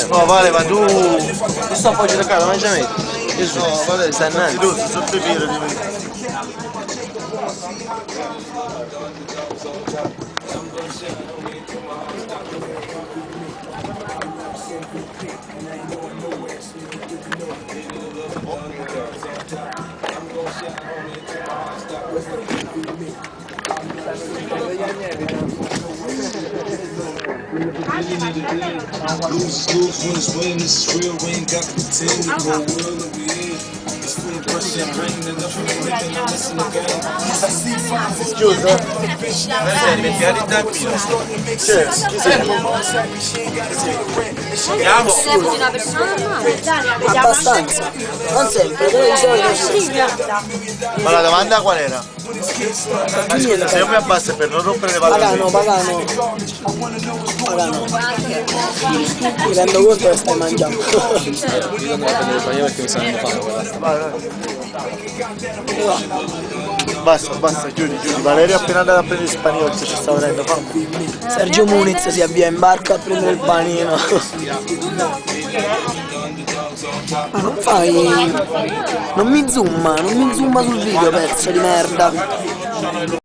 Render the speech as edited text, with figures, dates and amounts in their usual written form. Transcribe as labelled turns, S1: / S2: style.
S1: No, vale, ma tu sto poi giocare, ma già metti. Gesù, no, vale, stai andando. Tu sei sotto i piedi di me. Giusto? Metti a ridapino. Chi sei? Andiamo.
S2: Sei una persona normale?
S3: Abbastanza. Non sempre, però di solito sì.
S1: Ma la domanda qual era? Scusa, se io mi abbasso per non rompere le palle.
S3: Pagano. Mi rendo conto che stai mangiando.
S4: Io andavo a prendere il paniere perché mi stanno fame.
S1: Vai. Basta, Giudi. Valerio è appena andato a prendere il spagnolo, ci sta venendo fame.
S3: Sergio Muniz si avvia in barca a prendere il panino. Ma non fai... Non mi zooma sul video, pezzo di merda.